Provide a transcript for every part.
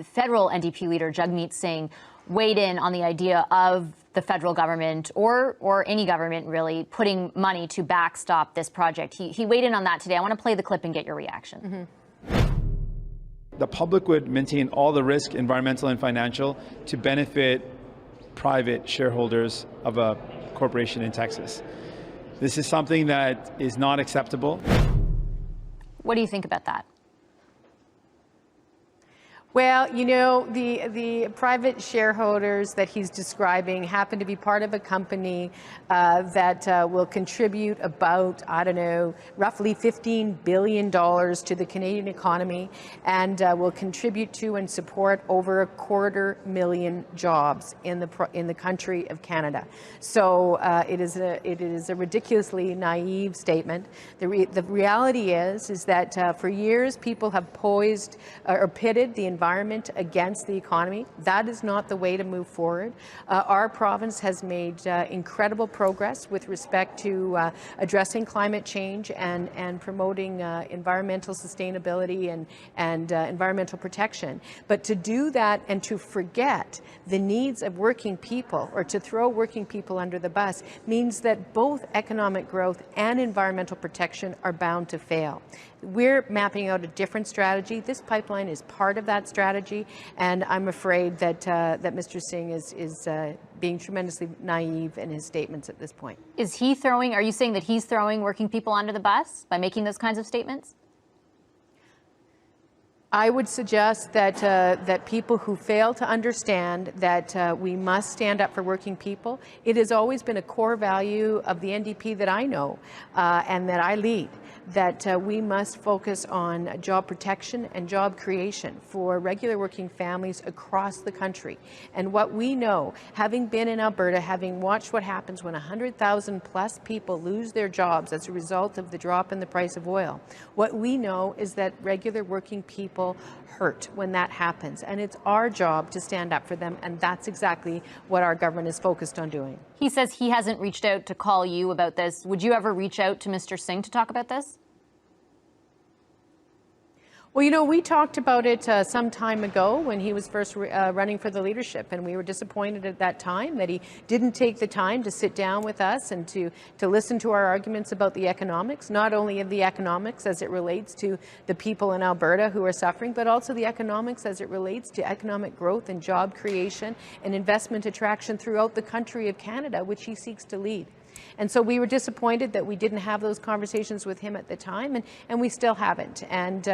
federal NDP leader Jagmeet Singh weighed in on the idea of the federal government or any government really putting money to backstop this project. He weighed in on that today. I want to play the clip and get your reaction. The public would maintain all the risk, environmental and financial, to benefit private shareholders of a corporation in Texas. This is something that is not acceptable. What do you think about that? Well, you know, the private shareholders that he's describing happen to be part of a company that will contribute about, I don't know, roughly $15 billion to the Canadian economy, and will contribute to and support over 250,000 jobs in the country of Canada. So it is a ridiculously naive statement. The reality is that for years people have poised or pitted the environment against the economy. That is not the way to move forward. Our province has made incredible progress with respect to addressing climate change and promoting environmental sustainability and environmental protection. But to do that and to forget the needs of working people, or to throw working people under the bus, means that both economic growth and environmental protection are bound to fail. We're mapping out a different strategy. This pipeline is part of that strategy, and I'm afraid that Mr. Singh is being tremendously naive in his statements at this point. Are you saying that he's throwing working people under the bus by making those kinds of statements? I would suggest that people who fail to understand that we must stand up for working people. It has always been a core value of the NDP that I know and that I lead, that we must focus on job protection and job creation for regular working families across the country. And what we know, having been in Alberta, having watched what happens when 100,000 plus people lose their jobs as a result of the drop in the price of oil, what we know is that regular working people hurt when that happens. And it's our job to stand up for them, and that's exactly what our government is focused on doing. He says he hasn't reached out to call you about this. Would you ever reach out to Mr. Singh to talk about this? Well, you know, we talked about it some time ago when he was first running for the leadership, and we were disappointed at that time that he didn't take the time to sit down with us and to listen to our arguments about the economics, not only of the economics as it relates to the people in Alberta who are suffering, but also the economics as it relates to economic growth and job creation and investment attraction throughout the country of Canada, which he seeks to lead. And so we were disappointed that we didn't have those conversations with him at the time, and we still haven't. And,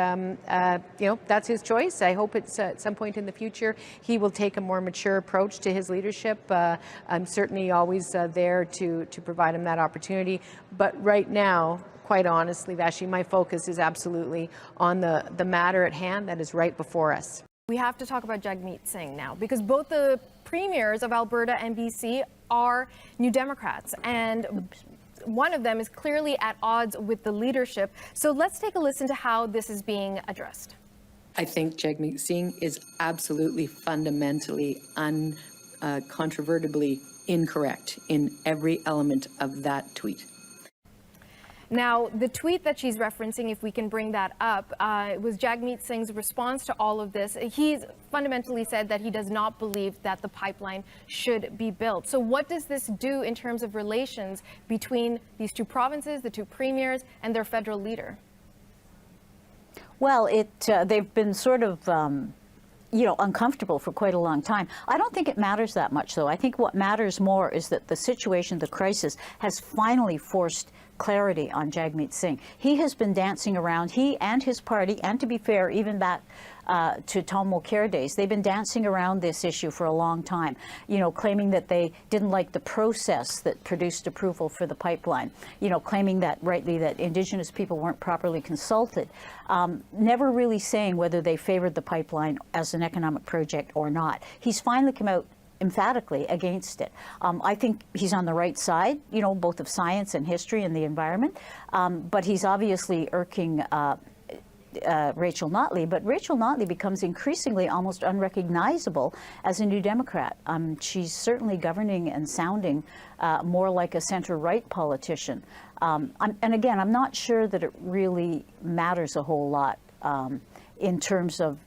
you know, that's his choice. I hope it's at some point in the future he will take a more mature approach to his leadership. I'm certainly always there to provide him that opportunity. But right now, quite honestly, Vashi, my focus is absolutely on the matter at hand that is right before us. We have to talk about Jagmeet Singh now, because both the premiers of Alberta and BC are New Democrats, and one of them is clearly at odds with the leadership. So let's take a listen to how this is being addressed. I think Jagmeet Singh is absolutely fundamentally, uncontrovertibly incorrect in every element of that tweet. Now, the tweet that she's referencing, if we can bring that up, was Jagmeet Singh's response to all of this. He's fundamentally said that he does not believe that the pipeline should be built. So what does this do in terms of relations between these two provinces, the two premiers, and their federal leader? Well, they've been sort of uncomfortable for quite a long time. I don't think it matters that much, though. I think what matters more is that the situation, the crisis, has finally forced clarity on Jagmeet Singh. He has been dancing around, he and his party, and to be fair, even back to Tom Mulcair days, they've been dancing around this issue for a long time, claiming that they didn't like the process that produced approval for the pipeline, claiming that rightly that Indigenous people weren't properly consulted, never really saying whether they favored the pipeline as an economic project or not. He's finally come out emphatically against it. I think he's on the right side, both of science and history and the environment, but he's obviously irking Rachel Notley, but Rachel Notley becomes increasingly almost unrecognizable as a New Democrat. She's certainly governing and sounding more like a center-right politician. And again, I'm not sure that it really matters a whole lot in terms of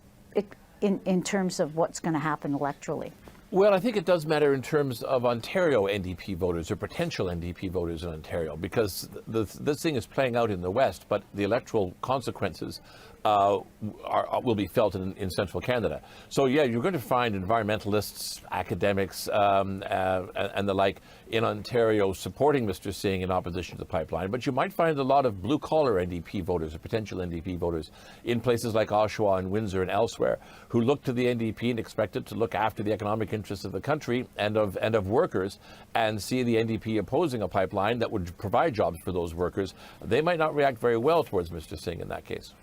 in terms of what's going to happen electorally? Well, I think it does matter in terms of Ontario NDP voters or potential NDP voters in Ontario, because this thing is playing out in the West, but the electoral consequences will be felt in central Canada. So yeah, you're going to find environmentalists, academics, and the like in Ontario supporting Mr. Singh in opposition to the pipeline, but you might find a lot of blue-collar NDP voters or potential NDP voters in places like Oshawa and Windsor and elsewhere who look to the NDP and expect it to look after the economic interests of the country and of workers, and see the NDP opposing a pipeline that would provide jobs for those workers. They might not react very well towards Mr. Singh in that case.